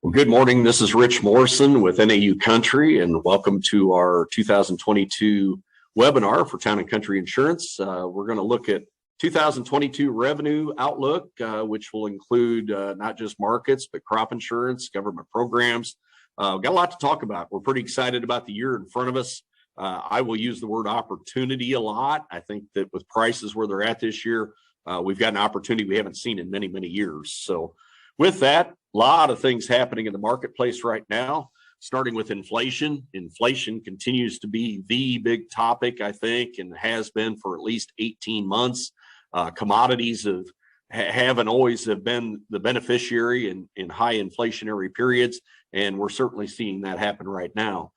Well, good morning. This is Rich Morrison with NAU Country, and welcome to our 2022 webinar for Town and Country Insurance. We're going to look at 2022 revenue outlook, which will include not just markets, but crop insurance, government programs. We've got a lot to talk about. We're pretty excited about the year in front of us. I will use the word opportunity a lot. I think that with prices where they're at this year, we've got an opportunity we haven't seen in many, many years. So with that, a lot of things happening in the marketplace right now, starting with inflation. Inflation continues to be the big topic, I think, and has been for at least 18 months. Commodities have and always have been the beneficiary in high inflationary periods, and we're certainly seeing that happen right now.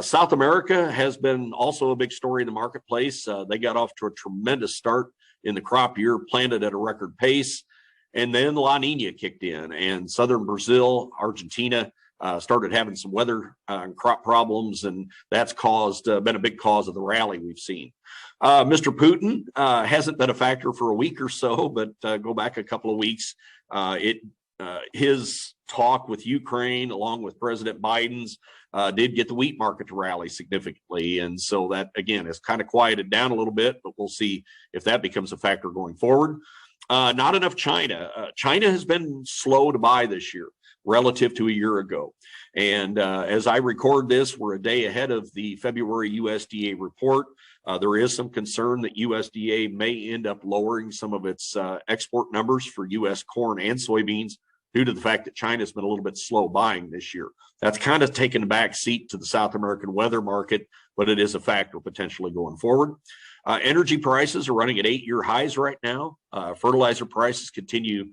South America has been also a big story in the marketplace. They got off to a tremendous start in the crop year, planted at a record pace. And then La Nina kicked in, and southern Brazil, Argentina started having some weather and crop problems, and that's been a big cause of the rally we've seen. Mr. Putin hasn't been a factor for a week or so, but go back a couple of weeks. His talk with Ukraine, along with President Biden's, did get the wheat market to rally significantly. And so that, again, has kind of quieted down a little bit, but we'll see if that becomes a factor going forward. Not enough China. China has been slow to buy this year relative to a year ago. And as I record this, we're a day ahead of the February USDA report. There is some concern that USDA may end up lowering some of its export numbers for U.S. corn and soybeans due to the fact that China's been a little bit slow buying this year. That's kind of taken a back seat to the South American weather market, but it is a factor potentially going forward. Energy prices are running at 8-year highs right now. Fertilizer prices continue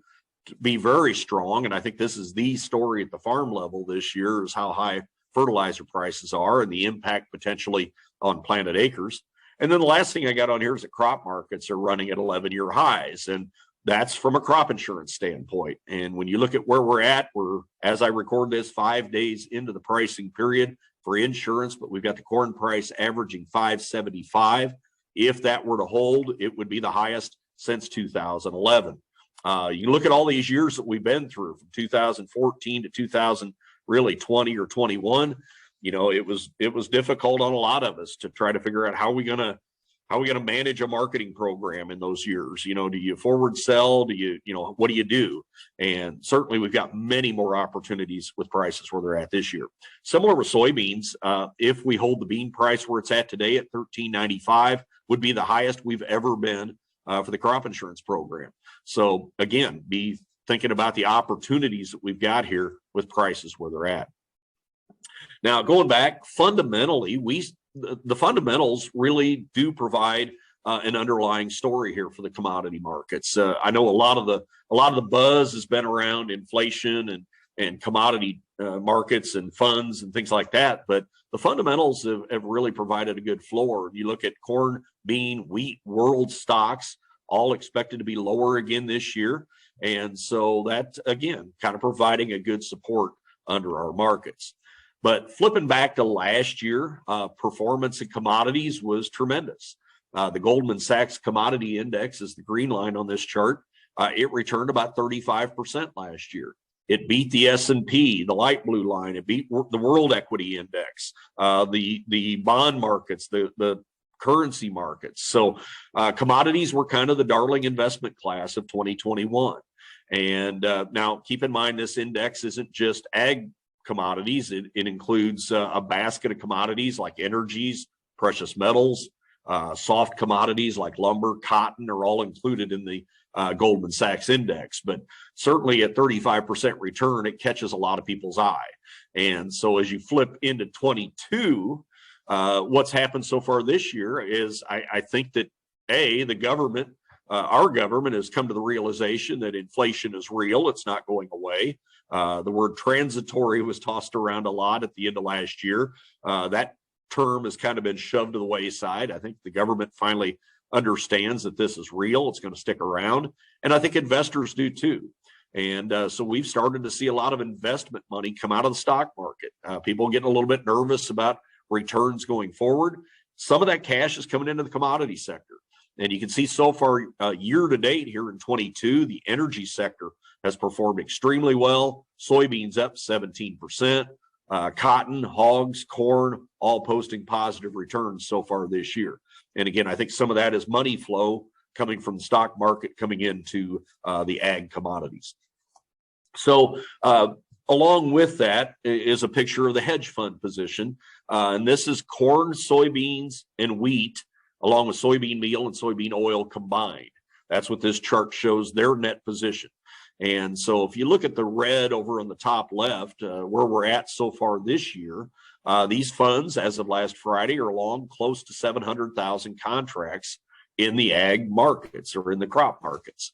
to be very strong, and I think this is the story at the farm level this year is how high fertilizer prices are and the impact potentially on planted acres. And then the last thing I got on here is that crop markets are running at 11-year highs, and that's from a crop insurance standpoint. And when you look at where we're at, as I record this, 5 days into the pricing period for insurance, but we've got the corn price averaging $5.75. If that were to hold, it would be the highest since 2011. You look at all these years that we've been through from 2014 to 2020 or 21. You know, it was difficult on a lot of us to try to figure out how are we gonna manage a marketing program in those years. You know, do you forward sell? What do you do? And certainly we've got many more opportunities with prices where they're at this year. Similar with soybeans, if we hold the bean price where it's at today at $13.95, would be the highest we've ever been for the crop insurance program. So again, be thinking about the opportunities that we've got here with prices where they're at. Now, going back, fundamentally, the fundamentals really do provide an underlying story here for the commodity markets. I know a lot of the buzz has been around inflation and commodity markets and funds and things like that, but the fundamentals have really provided a good floor. You look at corn, bean, wheat, world stocks, all expected to be lower again this year. And so that, again, kind of providing a good support under our markets. But flipping back to last year, performance in commodities was tremendous. The Goldman Sachs Commodity Index is the green line on this chart. It returned about 35% last year. It beat the S&P, the light blue line. It beat the World Equity Index, the bond markets, the currency markets. So commodities were kind of the darling investment class of 2021. And now keep in mind, this index isn't just ag commodities. It includes a basket of commodities like energies, precious metals, soft commodities like lumber, cotton are all included in the Goldman Sachs index. But certainly at 35% return, it catches a lot of people's eye. And so as you flip into 22, what's happened so far this year is I think that the government, our government has come to the realization that inflation is real. It's not going away. The word transitory was tossed around a lot at the end of last year. That term has kind of been shoved to the wayside. I think the government finally understands that this is real. It's going to stick around. And I think investors do too. And so we've started to see a lot of investment money come out of the stock market. People getting a little bit nervous about returns going forward. Some of that cash is coming into the commodity sector. And you can see so far year to date here in 22, the energy sector has performed extremely well. Soybeans up 17%, cotton, hogs, corn, all posting positive returns so far this year. And again, I think some of that is money flow coming from the stock market coming into the ag commodities. So along with that is a picture of the hedge fund position. And this is corn, soybeans, and wheat, along with soybean meal and soybean oil combined. That's what this chart shows, their net position. And so if you look at the red over on the top left, where we're at so far this year, these funds, as of last Friday, are long close to 700,000 contracts in the ag markets or in the crop markets.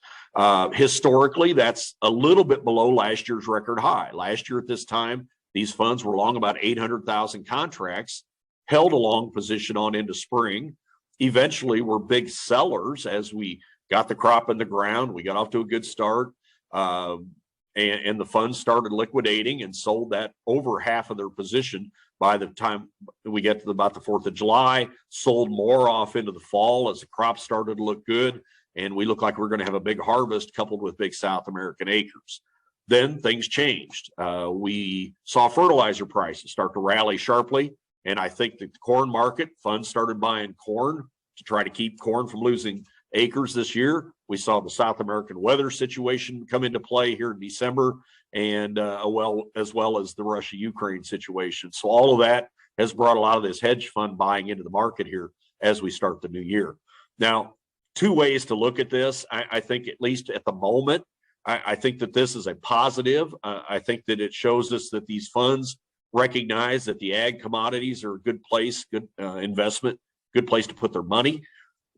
Historically, that's a little bit below last year's record high. Last year at this time, these funds were long about 800,000 contracts, held a long position on into spring. Eventually, were big sellers as we got the crop in the ground. We got off to a good start. And the funds started liquidating and sold that over half of their position by the time we get to about the 4th of July, sold more off into the fall as the crop started to look good. And we look like we're going to have a big harvest coupled with big South American acres. Then things changed. We saw fertilizer prices start to rally sharply. And I think that the corn market, funds started buying corn to try to keep corn from losing acres this year. We saw the South American weather situation come into play here in December, and as well as the Russia-Ukraine situation. So all of that has brought a lot of this hedge fund buying into the market here as we start the new year. Now, two ways to look at this. I think, at least at the moment, I think that this is a positive. I think that it shows us that these funds recognize that the ag commodities are a good place, good investment, good place to put their money.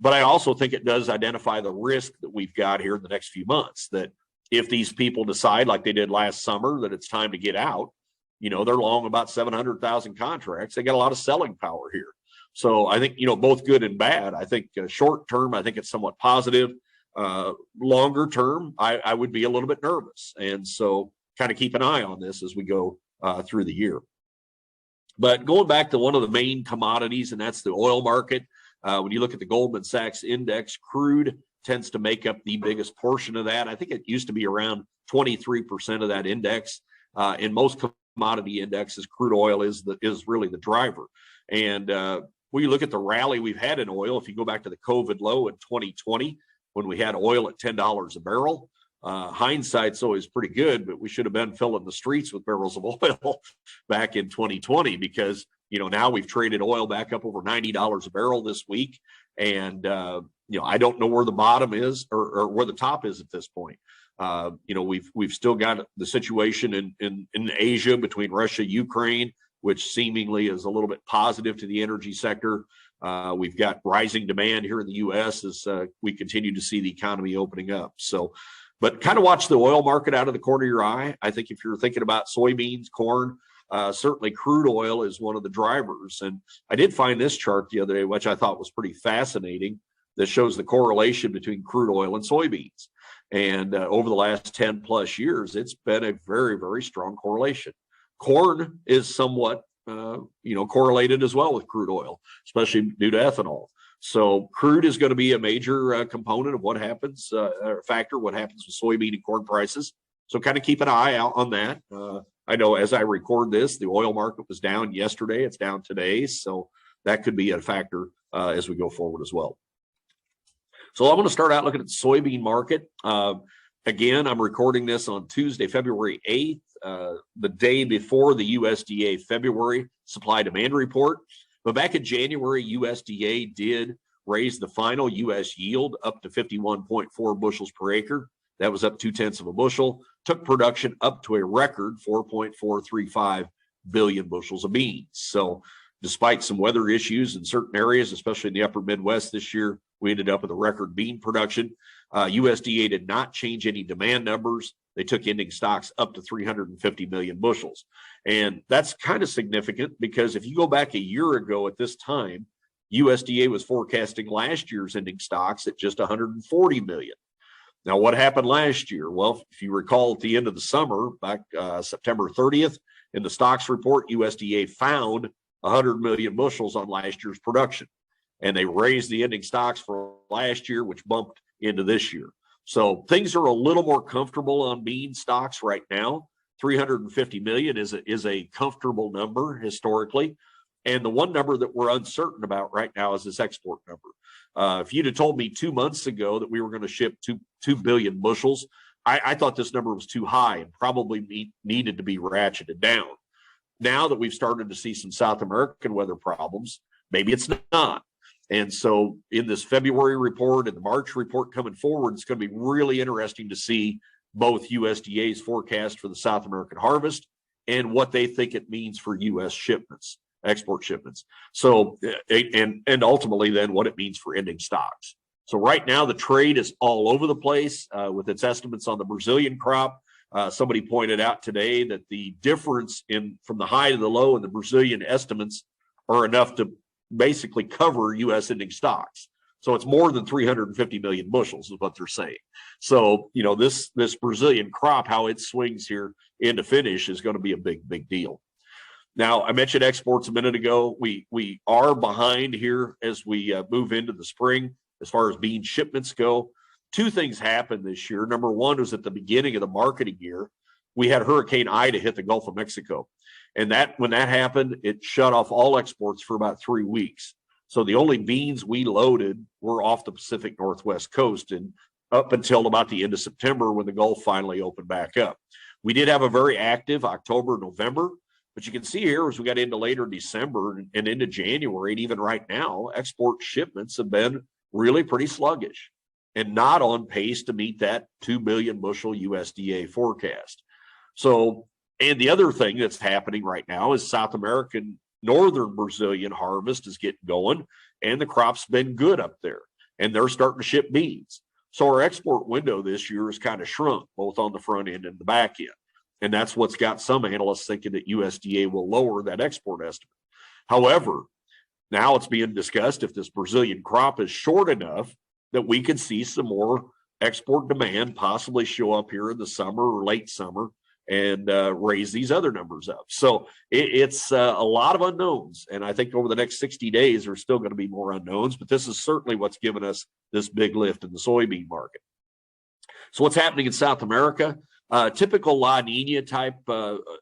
But I also think it does identify the risk that we've got here in the next few months, that if these people decide, like they did last summer, that it's time to get out, they're long about 700,000 contracts. They got a lot of selling power here. So I think, both good and bad. I think short term, I think it's somewhat positive. Longer term, I would be a little bit nervous. And so kind of keep an eye on this as we go through the year. But going back to one of the main commodities, and that's the oil market. When you look at the Goldman Sachs index, crude tends to make up the biggest portion of that. I think it used to be around 23% of that index. In most commodity indexes, crude oil is really the driver. And when you look at the rally we've had in oil, if you go back to the COVID low in 2020, when we had oil at $10 a barrel, hindsight's always pretty good, but we should have been filling the streets with barrels of oil back in 2020, because now we've traded oil back up over $90 a barrel this week. And, I don't know where the bottom is or where the top is at this point. We've still got the situation in Asia between Russia, Ukraine, which seemingly is a little bit positive to the energy sector. We've got rising demand here in the U.S. as we continue to see the economy opening up. So, but kind of watch the oil market out of the corner of your eye. I think if you're thinking about soybeans, corn, certainly crude oil is one of the drivers. And I did find this chart the other day, which I thought was pretty fascinating, that shows the correlation between crude oil and soybeans. And over the last 10 plus years, it's been a very, very strong correlation. Corn is somewhat, correlated as well with crude oil, especially due to ethanol. So crude is going to be a major component of what happens, what happens with soybean and corn prices. So kind of keep an eye out on that. I know as I record this, the oil market was down yesterday. It's down today. So that could be a factor as we go forward as well. So I'm going to start out looking at the soybean market. Again, I'm recording this on Tuesday, February 8th, the day before the USDA February supply demand report. But back in January, USDA did raise the final U.S. yield up to 51.4 bushels per acre. That was up 0.2 of a bushel, took production up to a record 4.435 billion bushels of beans. So despite some weather issues in certain areas, especially in the upper Midwest this year, we ended up with a record bean production. USDA did not change any demand numbers. They took ending stocks up to 350 million bushels. And that's kind of significant because if you go back a year ago at this time, USDA was forecasting last year's ending stocks at just 140 million. Now, what happened last year? Well, if you recall at the end of the summer, back September 30th, in the stocks report, USDA found 100 million bushels on last year's production. and they raised the ending stocks for last year, which bumped into this year. So things are a little more comfortable on bean stocks right now. 350 million is a comfortable number historically. And the one number that we're uncertain about right now is this export number. If you'd have told me 2 months ago that we were going to ship 2 billion bushels, I thought this number was too high and probably needed to be ratcheted down. Now that we've started to see some South American weather problems, maybe it's not. And so in this February report and the March report coming forward, it's going to be really interesting to see both USDA's forecast for the South American harvest and what they think it means for U.S. shipments, export shipments. So, and ultimately then what it means for ending stocks. So right now the trade is all over the place with its estimates on the Brazilian crop. Somebody pointed out today that the difference from the high to the low in the Brazilian estimates are enough to basically cover U.S. ending stocks. So it's more than 350 million bushels is what they're saying. So, you know, this Brazilian crop, how it swings here into finish is going to be a big deal. Now, I mentioned exports a minute ago. We are behind here as we move into the spring as far as bean shipments go. Two things happened this year. Number one was at the beginning of the marketing year, we had Hurricane Ida hit the Gulf of Mexico. And when that happened, it shut off all exports for about 3 weeks. So the only beans we loaded were off the Pacific Northwest coast and up until about the end of September when the Gulf finally opened back up. We did have a very active October, November, but you can see here as we got into later December and into January, and even right now, export shipments have been really pretty sluggish and not on pace to meet that 2 billion bushel USDA forecast. So, and the other thing that's happening right now is South American northern Brazilian harvest is getting going, and the crop's been good up there, and they're starting to ship beans. So our export window this year is kind of shrunk, both on the front end and the back end. And that's what's got some analysts thinking that USDA will lower that export estimate. However, now it's being discussed if this Brazilian crop is short enough that we could see some more export demand possibly show up here in the summer or late summer and raise these other numbers up. So it's a lot of unknowns. And I think over the next 60 days, there's still going to be more unknowns, but this is certainly what's given us this big lift in the soybean market. So what's happening in South America? Typical La Nina type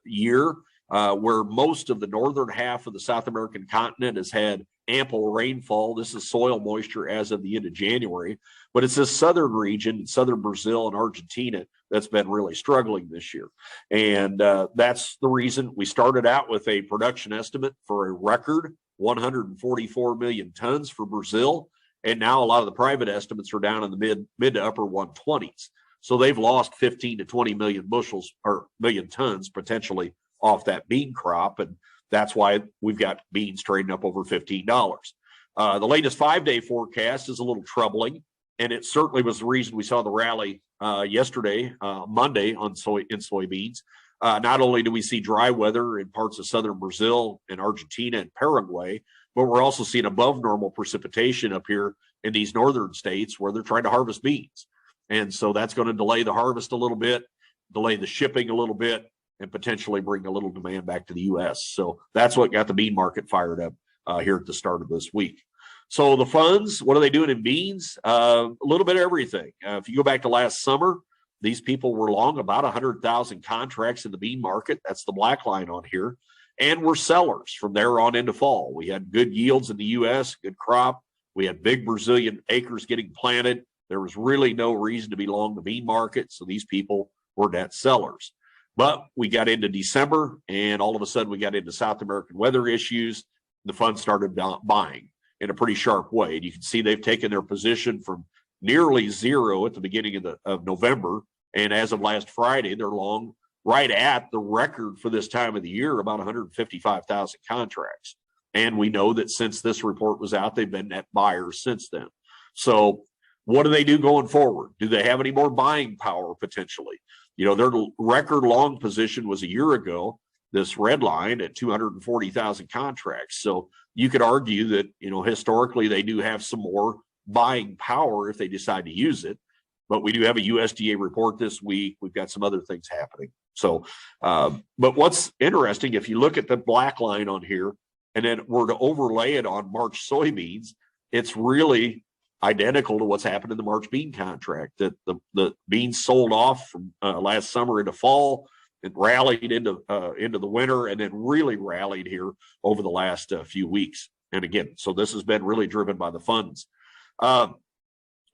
year where most of the northern half of the South American continent has had ample rainfall. This is soil moisture as of the end of January, but it's this southern region, southern Brazil and Argentina, that's been really struggling this year. And that's the reason we started out with a production estimate for a record 144 million tons for Brazil. And now a lot of the private estimates are down in the mid to upper 120s. So they've lost 15 to 20 million bushels or million tons potentially off that bean crop. And that's why we've got beans trading up over $15. The latest 5-day forecast is a little troubling, and it certainly was the reason we saw the rally yesterday, Monday, in soybeans. Not only do we see dry weather in parts of southern Brazil and Argentina and Paraguay, but we're also seeing above normal precipitation up here in these northern states where they're trying to harvest beans. And so that's going to delay the harvest a little bit, delay the shipping a little bit, and potentially bring a little demand back to the U.S. So that's what got the bean market fired up here at the start of this week. So the funds, what are they doing in beans? A little bit of everything. If you go back to last summer, these people were long about 100,000 contracts in the bean market. That's the black line on here. And we're sellers from there on into fall. We had good yields in the U.S., good crop. We had big Brazilian acres getting planted. There was really no reason to be long the bean market. So these people were net sellers. But we got into December, and all of a sudden we got into South American weather issues. The funds started buying in a pretty sharp way. And you can see they've taken their position from nearly zero at the beginning of November. And as of last Friday, they're long right at the record for this time of the year, about 155,000 contracts. And we know that since this report was out, they've been net buyers since then. So what do they do going forward? Do they have any more buying power potentially? You know, their record long position was a year ago, this red line at 240,000 contracts. So you could argue that, you know, historically they do have some more buying power if they decide to use it. But we do have a USDA report this week. We've got some other things happening. So, but what's interesting, if you look at the black line on here and then were to overlay it on March soybeans, it's really identical to what's happened in the March bean contract, that the beans sold off from last summer into fall. It rallied into the winter, and then really rallied here over the last few weeks. And again, so this has been really driven by the funds.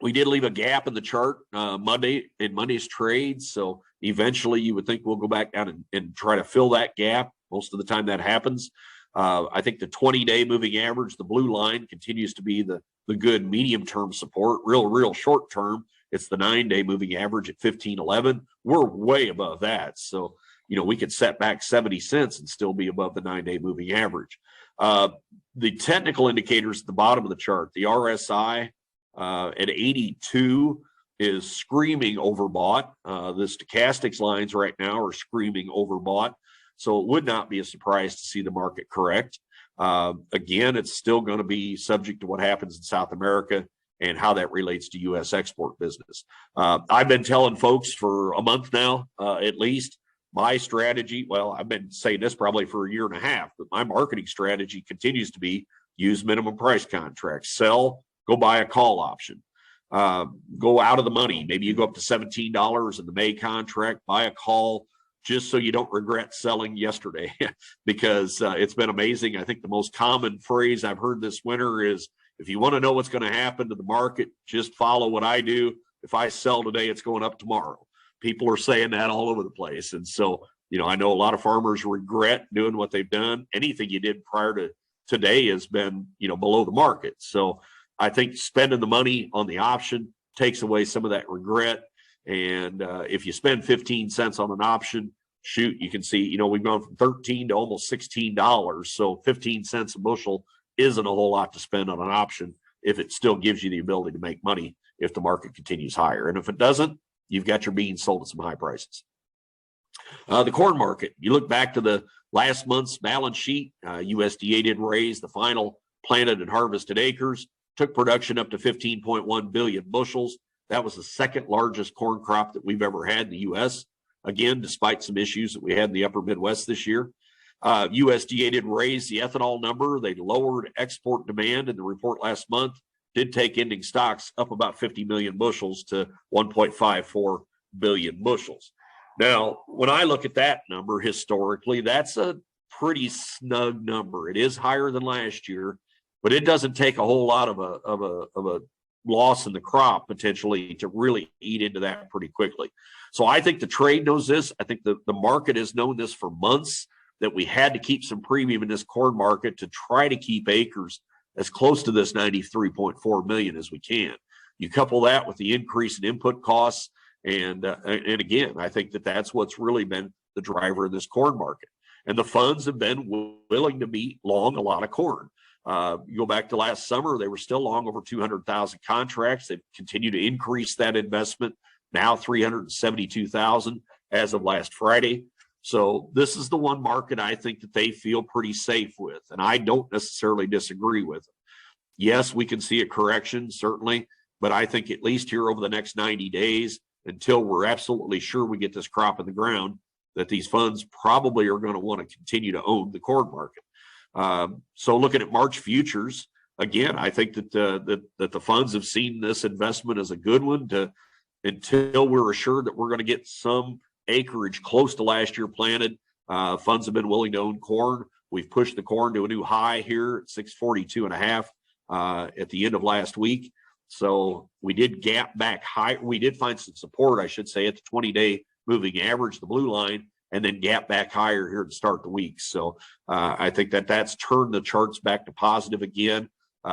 We did leave a gap in the chart Monday's trades. So eventually you would think we'll go back down and try to fill that gap. Most of the time that happens. I think the 20-day moving average, the blue line, continues to be the good medium-term support. Real short-term, it's the 9-day moving average at 15.11. We're way above that. So, we could set back 70 cents and still be above the 9-day moving average. The technical indicators at the bottom of the chart, the RSI at 82 is screaming overbought. The stochastics lines right now are screaming overbought. So it would not be a surprise to see the market correct. Again, it's still going to be subject to what happens in South America and how that relates to U.S. export business. I've been telling folks for a month now, at least, my strategy, well, I've been saying this probably for a year and a half, but my marketing strategy continues to be use minimum price contracts, sell, go buy a call option, go out of the money. Maybe you go up to $17 in the May contract, buy a call, just so you don't regret selling yesterday, because it's been amazing. I think the most common phrase I've heard this winter is, if you want to know what's going to happen to the market, just follow what I do. If I sell today, it's going up tomorrow. People are saying that all over the place. And so, I know a lot of farmers regret doing what they've done. Anything you did prior to today has been, below the market. So I think spending the money on the option takes away some of that regret. And if you spend 15 cents on an option, shoot, you can see, we've gone from 13 to almost $16. So 15 cents a bushel isn't a whole lot to spend on an option if it still gives you the ability to make money if the market continues higher. And if it doesn't, you've got your beans sold at some high prices. The corn market, you look back to the last month's balance sheet, USDA did raise the final planted and harvested acres, took production up to 15.1 billion bushels. That was the second largest corn crop that we've ever had in the U.S. Again, despite some issues that we had in the upper Midwest this year. USDA did raise the ethanol number. They lowered export demand in the report last month, did take ending stocks up about 50 million bushels to 1.54 billion bushels. Now, when I look at that number historically, that's a pretty snug number. It is higher than last year, but it doesn't take a whole lot of a loss in the crop potentially to really eat into that pretty quickly. So I think the trade knows this. I think the market has known this for months, that we had to keep some premium in this corn market to try to keep acres as close to this 93.4 million as we can. You couple that with the increase in input costs, and again, I think that's what's really been the driver in this corn market. And the funds have been willing to be long a lot of corn. You go back to last summer, they were still long over 200,000 contracts. They've continued to increase that investment, now 372,000 as of last Friday. So this is the one market I think that they feel pretty safe with, and I don't necessarily disagree with them. Yes, we can see a correction, certainly, but I think at least here over the next 90 days, until we're absolutely sure we get this crop in the ground, that these funds probably are going to want to continue to own the corn market. So looking at March futures, again, I think that the funds have seen this investment as a good one until we're assured that we're going to get some acreage close to last year planted. Funds have been willing to own corn. We've pushed the corn to a new high here at 642.5 at the end of last week. So we did gap back high. We did find some support, I should say, at the 20-day moving average, the blue line, and then gap back higher here to start the week. So I think that's turned the charts back to positive again.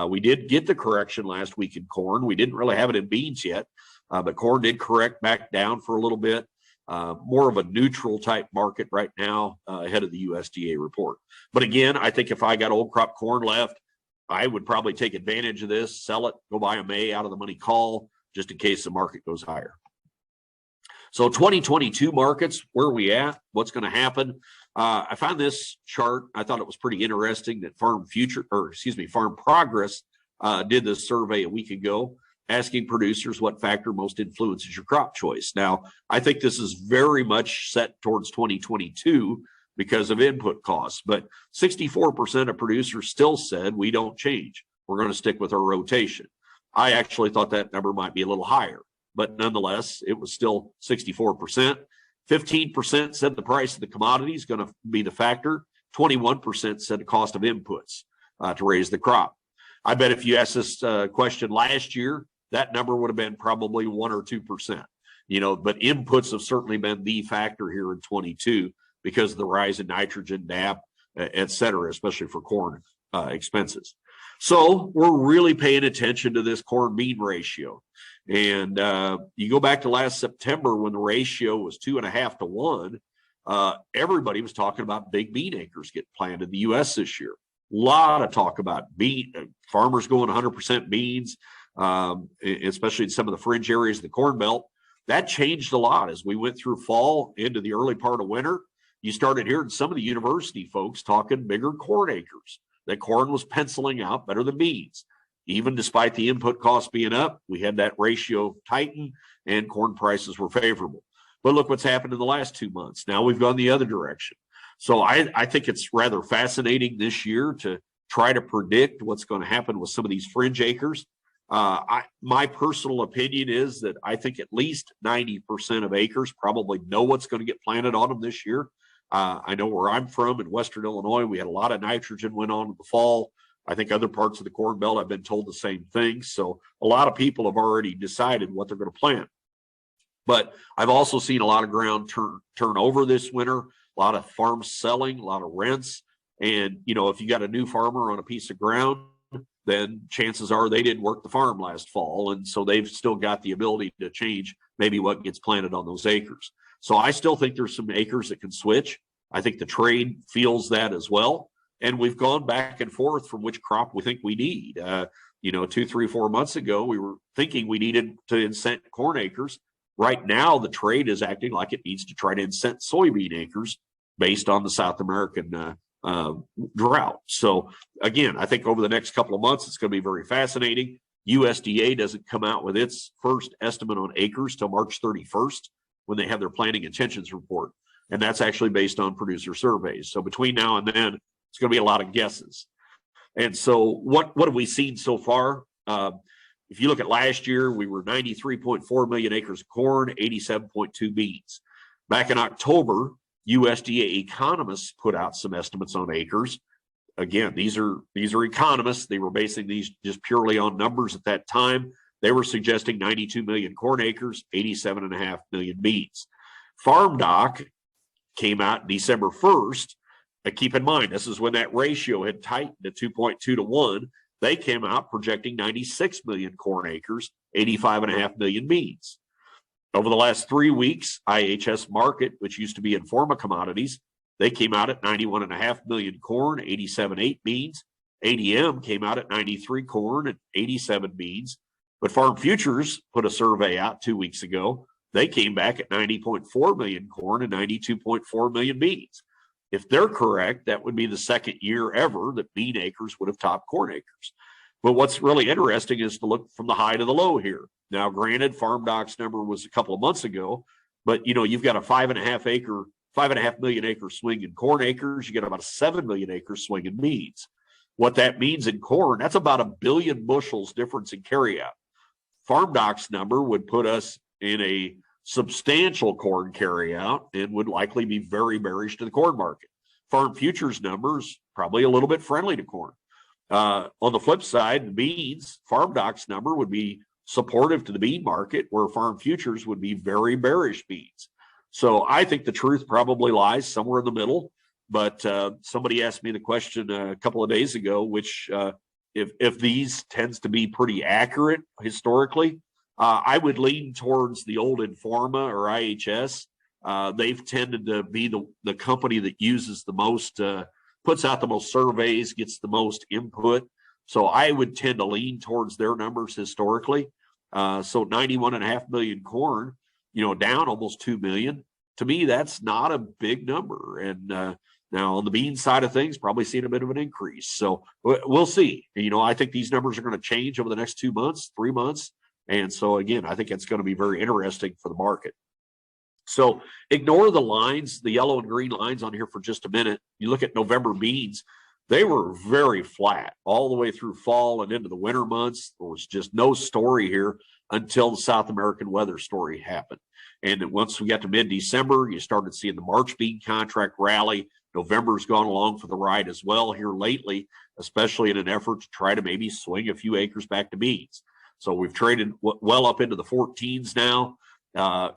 We did get the correction last week in corn. We didn't really have it in beans yet, but corn did correct back down for a little bit. More of a neutral type market right now ahead of the USDA report. But again, I think if I got old crop corn left, I would probably take advantage of this, sell it, go buy a May out of the money call, just in case the market goes higher. So 2022 markets, where are we at? What's going to happen? I found this chart. I thought it was pretty interesting that Farm Progress did this survey a week ago, asking producers what factor most influences your crop choice. Now, I think this is very much set towards 2022 because of input costs, but 64% of producers still said we don't change. we're going to stick with our rotation. I actually thought that number might be a little higher, but nonetheless, it was still 64%. 15% said the price of the commodity is going to be the factor. 21% said the cost of inputs to raise the crop. I bet if you asked this question last year, that number would have been probably 1 or 2%. But inputs have certainly been the factor here in 22 because of the rise in nitrogen, DAP, et cetera, especially for corn expenses. So we're really paying attention to this corn bean ratio. And you go back to last September when the ratio was 2.5 to 1, everybody was talking about big bean acres getting planted in the U.S. this year. A lot of talk about farmers going 100% beans, especially in some of the fringe areas of the Corn Belt. That changed a lot as we went through fall into the early part of winter. You started hearing some of the university folks talking bigger corn acres, that corn was penciling out better than beans. Even despite the input costs being up, we had that ratio tighten and corn prices were favorable. But look what's happened in the last 2 months. Now we've gone the other direction. So I think it's rather fascinating this year to try to predict what's going to happen with some of these fringe acres. My personal opinion is that I think at least 90% of acres probably know what's going to get planted on them this year. I know where I'm from in Western Illinois, we had a lot of nitrogen went on in the fall. I think other parts of the Corn Belt have been told the same thing. So a lot of people have already decided what they're going to plant. But I've also seen a lot of ground turn over this winter, a lot of farms selling, a lot of rents. And, if you got a new farmer on a piece of ground, then chances are they didn't work the farm last fall. And so they've still got the ability to change maybe what gets planted on those acres. So I still think there's some acres that can switch. I think the trade feels that as well. And we've gone back and forth from which crop we think we need. 2, 3, 4 months ago, we were thinking we needed to incent corn acres. Right now, the trade is acting like it needs to try to incent soybean acres based on the South American drought. So again, I think over the next couple of months, it's going to be very fascinating. USDA doesn't come out with its first estimate on acres till March 31st when they have their planting intentions report. And that's actually based on producer surveys. So between now and then, it's going to be a lot of guesses. And so what have we seen so far? If you look at last year, we were 93.4 million acres of corn, 87.2 beans. Back in October, USDA economists put out some estimates on acres. Again, these are economists. They were basing these just purely on numbers at that time. They were suggesting 92 million corn acres, 87.5 million beans. Farm Doc came out December 1st. Keep in mind, this is when that ratio had tightened to 2.2 to 1. They came out projecting 96 million corn acres, 85.5 million beans. Over the last 3 weeks, IHS Markit, which used to be Informa Commodities, they came out at 91.5 million corn, 87.8 beans. ADM came out at 93 corn and 87 beans. But Farm Futures put a survey out 2 weeks ago. They came back at 90.4 million corn and 92.4 million beans. If they're correct, that would be the second year ever that bean acres would have topped corn acres. But what's really interesting is to look from the high to the low here. Now, granted, Farm Doc's number was a couple of months ago, but you've got a 5.5 million acre swing in corn acres. You get about a 7 million acre swing in beans. What that means in corn, that's about 1 billion bushels difference in carryout. Farm Doc's number would put us in a substantial corn carryout and would likely be very bearish to the corn market. Farm Futures numbers probably a little bit friendly to corn. On the flip side, the beans, Farm Doc's number would be supportive to the bean market, where Farm Futures would be very bearish beans. So I think the truth probably lies somewhere in the middle. But somebody asked me the question a couple of days ago, which if these tends to be pretty accurate historically, I would lean towards the old Informa or IHS. They've tended to be the company that uses the most, puts out the most surveys, gets the most input. So I would tend to lean towards their numbers historically. So 91.5 million corn, down almost 2 million. To me, that's not a big number. And now on the bean side of things, probably seeing a bit of an increase. So we'll see. I think these numbers are going to change over the next 2 months, 3 months. And so, again, I think it's going to be very interesting for the market. So ignore the lines, the yellow and green lines on here for just a minute. You look at November beans, they were very flat all the way through fall and into the winter months. There was just no story here until the South American weather story happened. And then once we got to mid-December, you started seeing the March bean contract rally. November's gone along for the ride as well here lately, especially in an effort to try to maybe swing a few acres back to beans. So we've traded well up into the 14s now.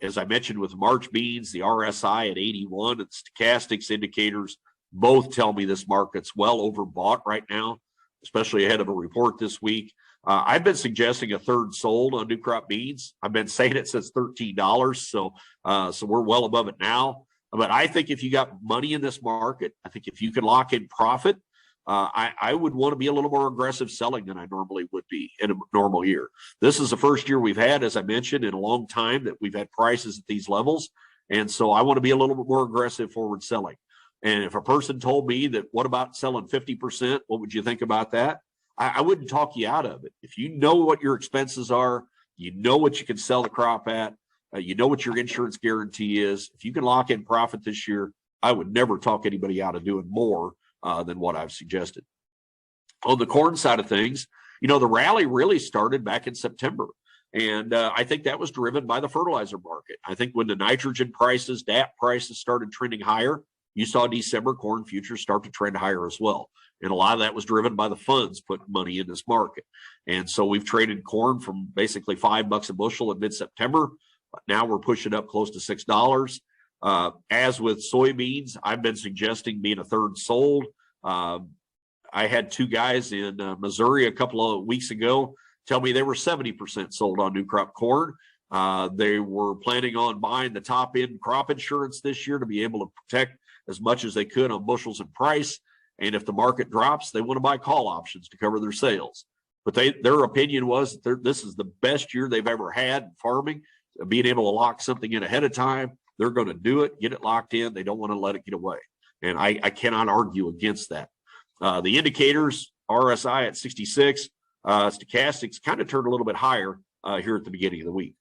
As I mentioned with March beans, the RSI at 81 and stochastics indicators both tell me this market's well overbought right now, especially ahead of a report this week. I've been suggesting a third sold on new crop beans. I've been saying it since $13, so we're well above it now. But I think if you got money in this market, I think if you can lock in profit, I would want to be a little more aggressive selling than I normally would be in a normal year. This is the first year we've had, as I mentioned, in a long time that we've had prices at these levels. And so I want to be a little bit more aggressive forward selling. And if a person told me that, what about selling 50%? What would you think about that? I wouldn't talk you out of it. If you know what your expenses are, you know what you can sell the crop at, you know what your insurance guarantee is. If you can lock in profit this year, I would never talk anybody out of doing more than what I've suggested. On the corn side of things, you know, the rally really started back in September. And I think that was driven by the fertilizer market. I think when the nitrogen prices, DAP prices started trending higher, you saw December corn futures start to trend higher as well. And a lot of that was driven by the funds putting money in this market. And so we've traded corn from basically $5 a bushel in mid-September. Now we're pushing up close to $6. As with soybeans, I've been suggesting being a third sold. I had two guys in Missouri a couple of weeks ago tell me they were 70% sold on new crop corn. They were planning on buying the top end crop insurance this year to be able to protect as much as they could on bushels and price. And if the market drops, they want to buy call options to cover their sales. But their opinion was that this is the best year they've ever had in farming, being able to lock something in ahead of time. They're going to do it, get it locked in. They don't want to let it get away. And I cannot argue against that. The indicators, RSI at 66, stochastics kind of turned a little bit higher here at the beginning of the week.